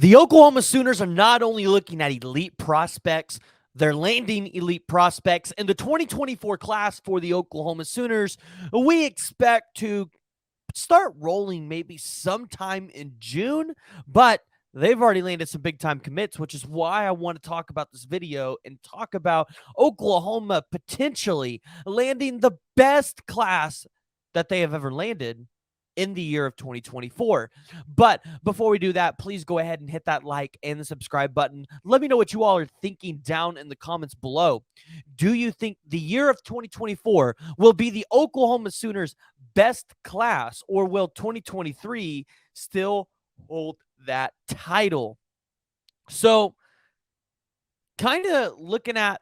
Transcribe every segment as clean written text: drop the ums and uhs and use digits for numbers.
The Oklahoma Sooners are not only looking at elite prospects, they're landing elite prospects. In the 2024 class for the Oklahoma Sooners, we expect to start rolling maybe sometime in June, but they've already landed some big time commits, which is why I want to talk about this video and talk about Oklahoma potentially landing the best class that they have ever landed in the year of 2024. But before we do that, please go ahead and hit that like and the subscribe button. Let me know what you all are thinking down in the comments below. Do you think the year of 2024 will be the Oklahoma Sooners' best class, or will 2023 still hold that title? So, kind of looking at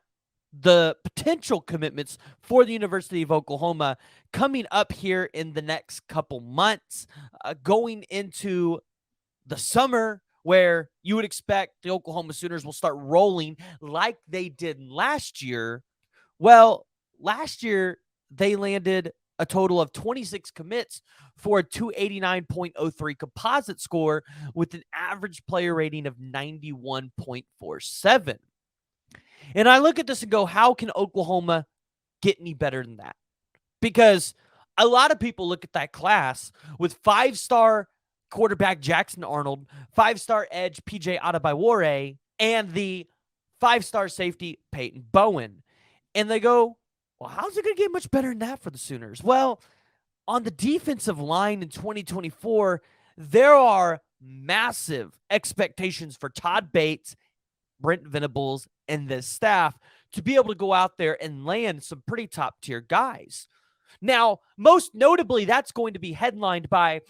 the potential commitments for the University of Oklahoma coming up here in the next couple months, going into the summer, where you would expect the Oklahoma Sooners will start rolling like they did last year. Well, last year they landed a total of 26 commits for a 289.03 composite score with an average player rating of 91.47. And I look at this and go, how can Oklahoma get any better than that? Because a lot of people look at that class with five-star quarterback Jackson Arnold, five-star edge PJ Adebayor, and the five-star safety Peyton Bowen. And they go, well, how's it going to get much better than that for the Sooners? Well, on the defensive line in 2024, there are massive expectations for Todd Bates, Brent Venables, and the staff to be able to go out there and land some pretty top-tier guys. Now, most notably, that's going to be headlined by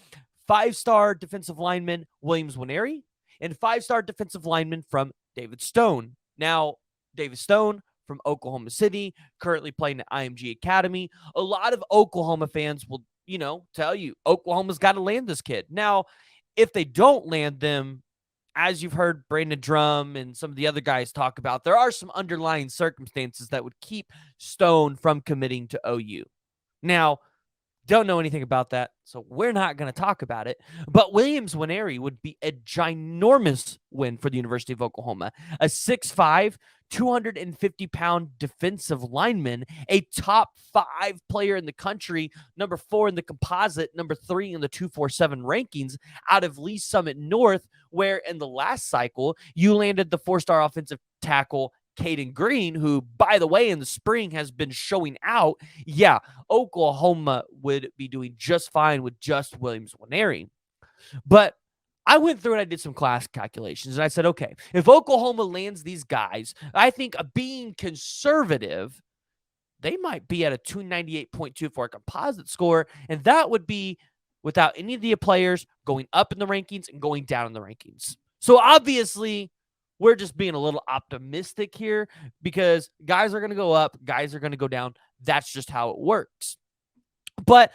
five-star defensive lineman Williams Nwaneri and five-star defensive lineman from David Stone. Now, David Stone from Oklahoma City, currently playing at IMG Academy. A lot of Oklahoma fans will, tell you Oklahoma's got to land this kid. Now, if they don't land them, as you've heard Brandon Drum and some of the other guys talk about, there are some underlying circumstances that would keep Stone from committing to OU. Now, don't know anything about that, so we're not going to talk about it. But Williams Nwaneri would be a ginormous win for the University of Oklahoma. A 6'5", 250-pound defensive lineman, a top 5 player in the country, number 4 in the composite, number 3 in the 247 rankings out of Lee Summit North, where in the last cycle, you landed the 4-star offensive tackle Caden Green, who, by the way, in the spring has been showing out. Yeah, Oklahoma would be doing just fine with just Williams Nwaneri. But I went through and I did some class calculations, and I said, okay, if Oklahoma lands these guys, I think being conservative, they might be at a 298.2 for a composite score, and that would be without any of the players going up in the rankings and going down in the rankings. So obviously, we're just being a little optimistic here because guys are going to go up, guys are going to go down. That's just how it works. But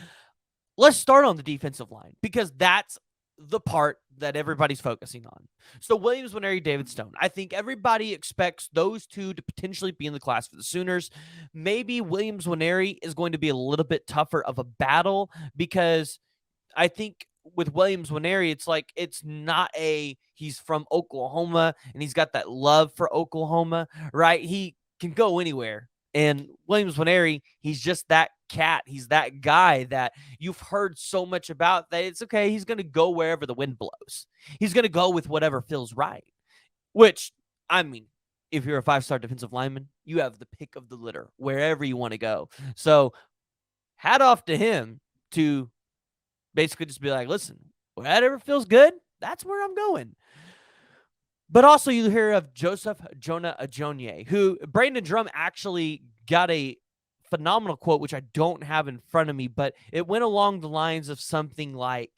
let's start on the defensive line because that's the part that everybody's focusing on. So Williams Nwaneri, David Stone. I think everybody expects those two to potentially be in the class for the Sooners. Maybe Williams Nwaneri is going to be a little bit tougher of a battle because I think with Williams Nwaneri, it's like it's not he's from Oklahoma and he's got that love for Oklahoma, right? He can go anywhere. And Williams Nwaneri, he's just that cat. He's that guy that you've heard so much about that it's okay. He's going to go wherever the wind blows. He's going to go with whatever feels right, which, I mean, if you're a 5-star defensive lineman, you have the pick of the litter wherever you want to go. So hat off to him to basically just be like, listen, whatever feels good, that's where I'm going. But also you hear of Joseph Jonah Ajonye, who Brandon Drum actually got a phenomenal quote, which I don't have in front of me, but it went along the lines of something like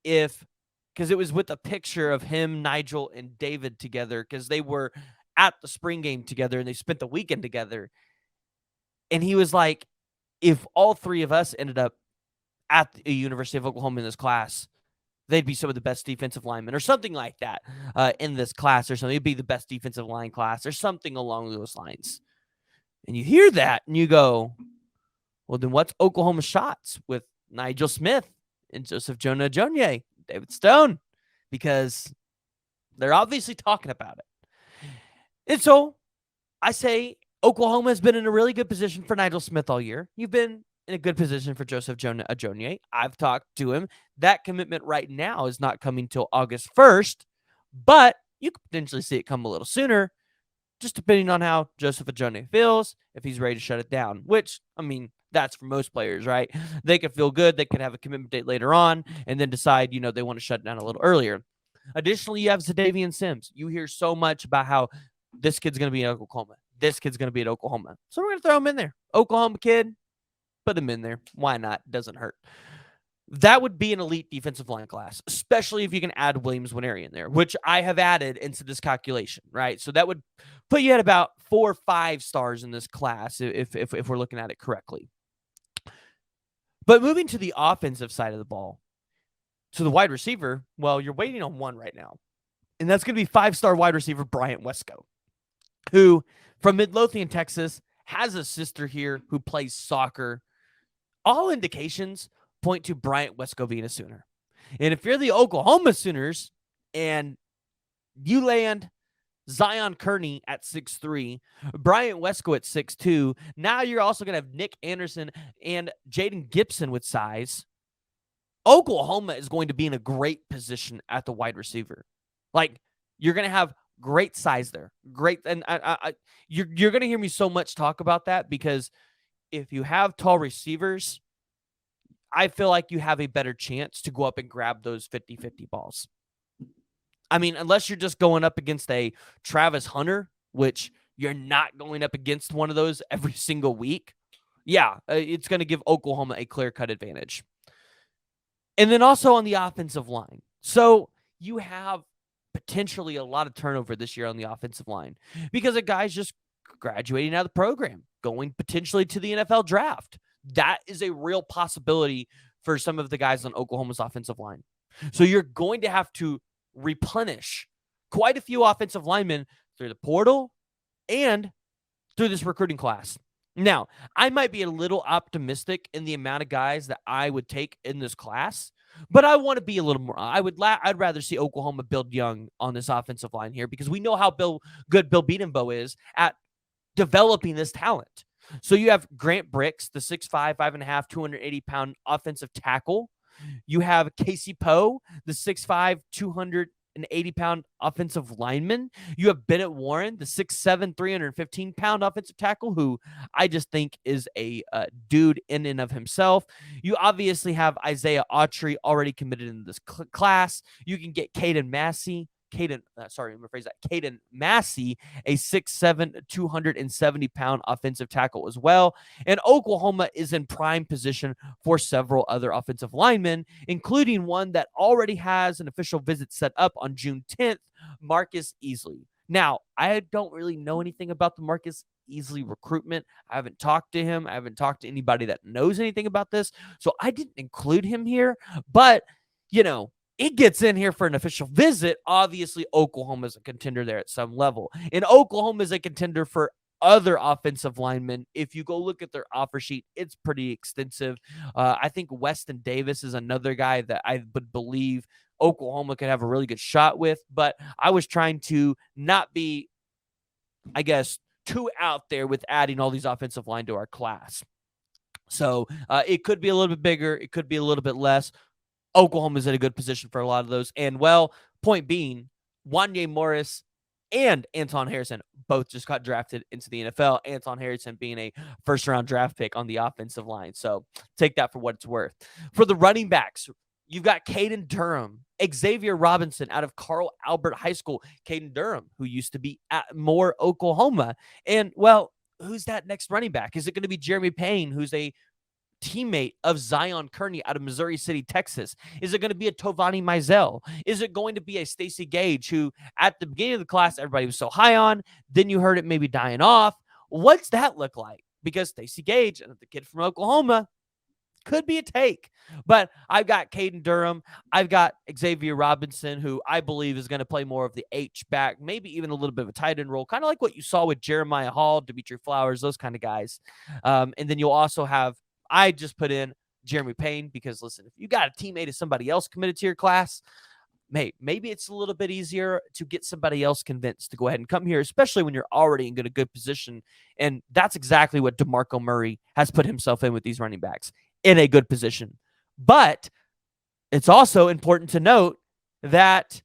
because it was with a picture of him, Nigel, and David together because they were at the spring game together and they spent the weekend together. And he was like, if all three of us ended up at the University of Oklahoma in this class, they'd be some of the best defensive linemen or something like that in this class or something. It'd be the best defensive line class or something along those lines. And you hear that and you go, well, then what's Oklahoma's shots with Nigel Smith and Joseph Jonah Ajonye, David Stone? Because They're obviously talking about it. And so I say Oklahoma has been in a really good position for Nigel Smith all year. You've been in a good position for Joseph Ajonier. I've talked to him. That commitment right now is not coming till August 1st, but you could potentially see it come a little sooner, just depending on how Joseph Ajonier feels, if he's ready to shut it down, which, I mean, that's for most players, right? They could feel good. They could have a commitment date later on and then decide, they want to shut it down a little earlier. Additionally, you have Zadavian Sims. You hear so much about how this kid's going to be in Oklahoma. This kid's going to be at Oklahoma. So we're going to throw him in there. Oklahoma kid, put him in there. Why not? Doesn't hurt. That would be an elite defensive line class, especially if you can add Williams Nwaneri in there, which I have added into this calculation, right? So that would put you at about 4 or 5 stars in this class if we're looking at it correctly. But moving to the offensive side of the ball, to the wide receiver, well, you're waiting on one right now. And that's going to be 5-star wide receiver Bryant Wesco, who from Midlothian, Texas, has a sister here who plays soccer. All indications point to Bryant Wesco being a Sooner. And if you're the Oklahoma Sooners and you land Zion Kearney at 6'3", Bryant Wesco at 6'2", now you're also going to have Nick Anderson and Jaden Gibson with size. Oklahoma is going to be in a great position at the wide receiver. Like, you're going to have great size there. Great. And you're going to hear me so much talk about that because if you have tall receivers, I feel like you have a better chance to go up and grab those 50-50 balls. I mean, unless you're just going up against a Travis Hunter, which you're not going up against one of those every single week. Yeah, it's going to give Oklahoma a clear-cut advantage. And then also on the offensive line. So you have potentially a lot of turnover this year on the offensive line because a guy's just graduating out of the program, going potentially to the NFL draft. That is a real possibility for some of the guys on Oklahoma's offensive line. So you're going to have to replenish quite a few offensive linemen through the portal and through this recruiting class. Now, I might be a little optimistic in the amount of guys that I would take in this class, but I want to be a little more. I'd rather see Oklahoma build young on this offensive line here because we know how good Bill Bedenbaugh is at developing this talent. So you have Grant Bricks, the 6'5", 5.5", 280-pound offensive tackle. You have Casey Poe, the 6'5", 280-pound offensive lineman. You have Bennett Warren, the 6'7", 315-pound offensive tackle, who I just think is a dude in and of himself. You obviously have Isaiah Autry already committed in this class. You can get Caden Massey, Caden Massey, a 6'7", 270-pound offensive tackle as well. And Oklahoma is in prime position for several other offensive linemen, including one that already has an official visit set up on June 10th, Marcus Easley. Now, I don't really know anything about the Marcus Easley recruitment. I haven't talked to him. I haven't talked to anybody that knows anything about this. So I didn't include him here. But, it gets in here for an official visit. Obviously, Oklahoma is a contender there at some level. And Oklahoma is a contender for other offensive linemen. If you go look at their offer sheet, it's pretty extensive. I think Weston Davis is another guy that I would believe Oklahoma could have a really good shot with. But I was trying to not be, I guess, too out there with adding all these offensive line to our class. So it could be a little bit bigger. It could be a little bit less. Oklahoma's in a good position for a lot of those. And, well, point being, Wanye Morris and Anton Harrison both just got drafted into the NFL. Anton Harrison being a first-round draft pick on the offensive line. So take that for what it's worth. For the running backs, you've got Caden Durham, Xavier Robinson out of Carl Albert High School. Caden Durham, who used to be at Moore, Oklahoma. And, well, who's that next running back? Is it going to be Jeremy Payne, who's a teammate of Zion Kearney out of Missouri City, Texas? Is it going to be a Tovani Mizell? Is it going to be a Stacey Gage, who at the beginning of the class everybody was so high on, then you heard it maybe dying off? What's that look like? Because Stacey Gage, and the kid from Oklahoma, could be a take. But I've got Caden Durham. I've got Xavier Robinson, who I believe is going to play more of the H-back, maybe even a little bit of a tight end role, kind of like what you saw with Jeremiah Hall, Demetri Flowers, those kind of guys. And then you'll also have, I just put in Jeremy Payne because, listen, if you got a teammate of somebody else committed to your class, maybe it's a little bit easier to get somebody else convinced to go ahead and come here, especially when you're already in a good position. And that's exactly what DeMarco Murray has put himself in with these running backs, in a good position. But it's also important to note that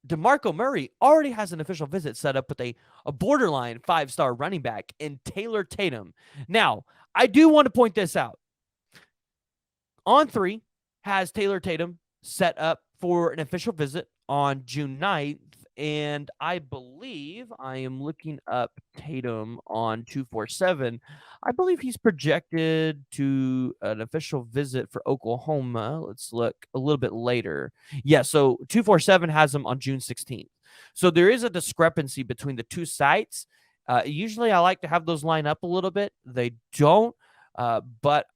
DeMarco Murray already has an official visit set up with a borderline 5-star running back in Taylor Tatum. Now, I do want to point this out. On3 has Taylor Tatum set up for an official visit on June 9th, and I believe I am looking up Tatum on 247. I believe he's projected to an official visit for Oklahoma. Let's look a little bit later. Yeah, so 247 has him on June 16th. So there is a discrepancy between the two sites. Usually I like to have those line up a little bit. They don't, but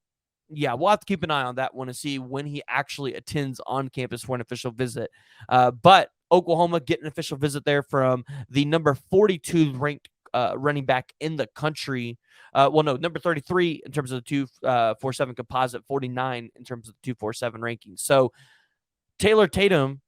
yeah, we'll have to keep an eye on that one to see when he actually attends on campus for an official visit. But Oklahoma get an official visit there from the number 42 ranked running back in the country. Number 33 in terms of the 247 composite, 49 in terms of the 247 rankings. So Taylor Tatum,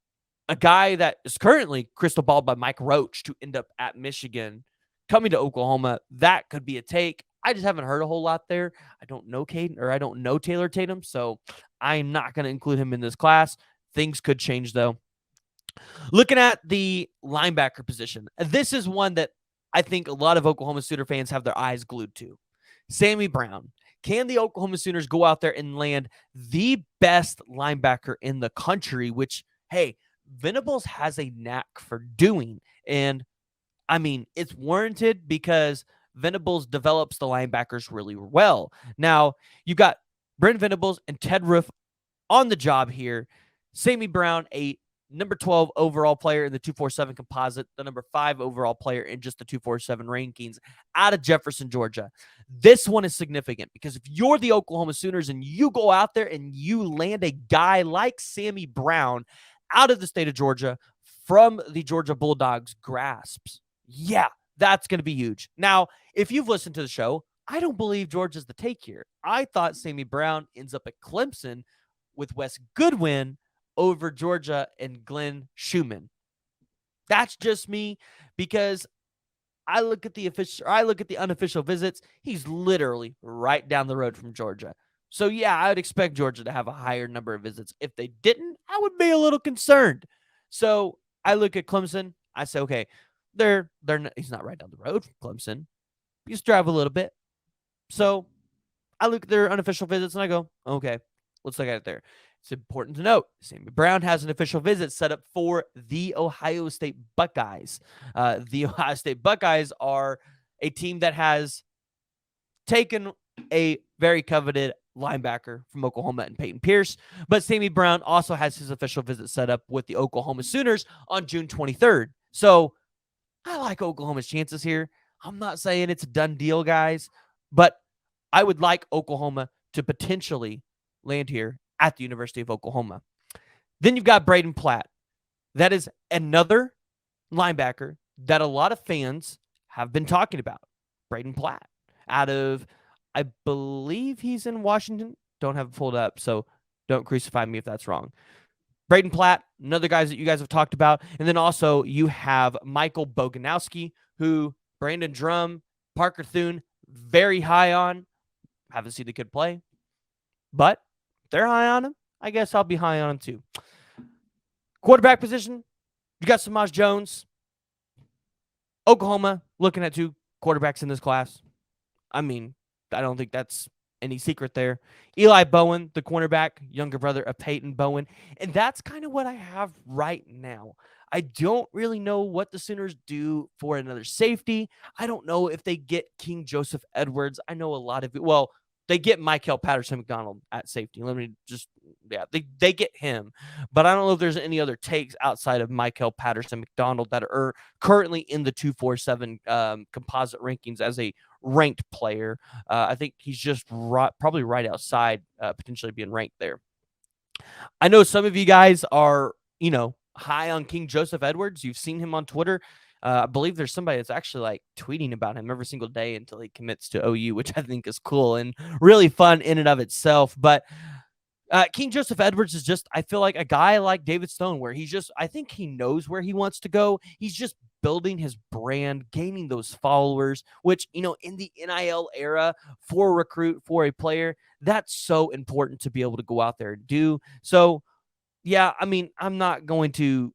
a guy that is currently crystal balled by Mike Roach to end up at Michigan, coming to Oklahoma, that could be a take. I just haven't heard a whole lot there. I don't know I don't know Taylor Tatum, so I'm not going to include him in this class. Things could change, though. Looking at the linebacker position, this is one that I think a lot of Oklahoma Sooner fans have their eyes glued to. Sammy Brown. Can the Oklahoma Sooners go out there and land the best linebacker in the country, which, hey, Venables has a knack for doing? And, I mean, it's warranted because Venables develops the linebackers really well. Now, you got Brent Venables and Ted Roof on the job here. Sammy Brown, a number 12 overall player in the 247 composite, the number 5 overall player in just the 247 rankings out of Jefferson, Georgia. This one is significant because if you're the Oklahoma Sooners and you go out there and you land a guy like Sammy Brown out of the state of Georgia from the Georgia Bulldogs' grasps, yeah, that's going to be huge. Now, if you've listened to the show, I don't believe Georgia's the take here. I thought Sammy Brown ends up at Clemson with Wes Goodwin over Georgia and Glenn Schumann. That's just me because I look at the unofficial visits. He's literally right down the road from Georgia. So yeah, I would expect Georgia to have a higher number of visits. If they didn't, I would be a little concerned. So I look at Clemson. I say, okay, he's not right down the road from Clemson. You just drive a little bit. So I look at their unofficial visits and I go, okay, let's look at it there. It's important to note, Sammy Brown has an official visit set up for the Ohio State Buckeyes. The Ohio State Buckeyes are a team that has taken a very coveted linebacker from Oklahoma and Peyton Pierce, but Sammy Brown also has his official visit set up with the Oklahoma Sooners on June 23rd. So I like Oklahoma's chances here. I'm not saying it's a done deal, guys, but I would like Oklahoma to potentially land here at the University of Oklahoma. Then you've got Braden Platt. That is another linebacker that a lot of fans have been talking about. Braden Platt out of, I believe he's in Washington. Don't have it pulled up, so don't crucify me if that's wrong. Braden Platt, another guys that you guys have talked about. And then also you have Michael Boganowski, who Brandon Drum, Parker Thune, very high on. Haven't seen the kid play, but they're high on him. I guess I'll be high on him too. Quarterback position, you got Samaj Jones. Oklahoma looking at 2 quarterbacks in this class. I mean, I don't think that's any secret there. Eli Bowen, the cornerback, younger brother of Peyton Bowen. And that's kind of what I have right now. I don't really know what the Sooners do for another safety. I don't know if they get King Joseph Edwards. I know a lot of it. Well, they get Michael Patterson McDonald at safety. They get him. But I don't know if there's any other takes outside of Michael Patterson McDonald that are currently in the 247 composite rankings as a ranked player. I think he's just probably right outside potentially being ranked there. I know some of you guys are, high on King Joseph Edwards. You've seen him on Twitter. I believe there's somebody that's actually like tweeting about him every single day until he commits to OU, which I think is cool and really fun in and of itself. But King Joseph Edwards is just, I feel like a guy like David Stone, where I think he knows where he wants to go. He's just building his brand, gaining those followers, which, in the NIL era for a recruit, for a player, that's so important to be able to go out there and do. So, yeah, I mean, I'm not going to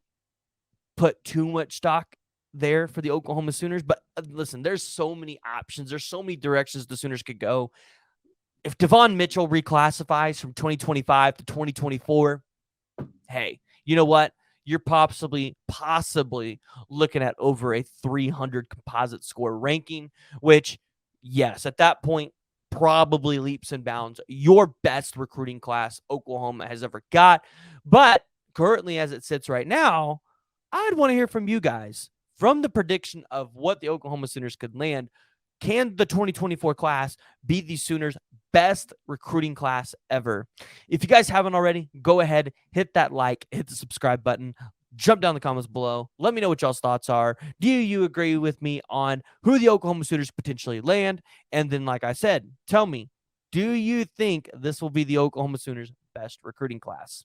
put too much stock there for the Oklahoma Sooners, but listen, there's so many options. There's so many directions the Sooners could go. If Devon Mitchell reclassifies from 2025 to 2024, hey, you know what? You're possibly looking at over a 300 composite score ranking, which, yes, at that point, probably leaps and bounds your best recruiting class Oklahoma has ever got. But currently, as it sits right now, I'd want to hear from you guys from the prediction of what the Oklahoma Sooners could land. Can the 2024 class be the Sooners' best recruiting class ever? If you guys haven't already, go ahead, hit that like, hit the subscribe button, jump down in the comments below. Let me know what y'all's thoughts are. Do you agree with me on who the Oklahoma Sooners potentially land? And then, like I said, tell me, do you think this will be the Oklahoma Sooners' best recruiting class?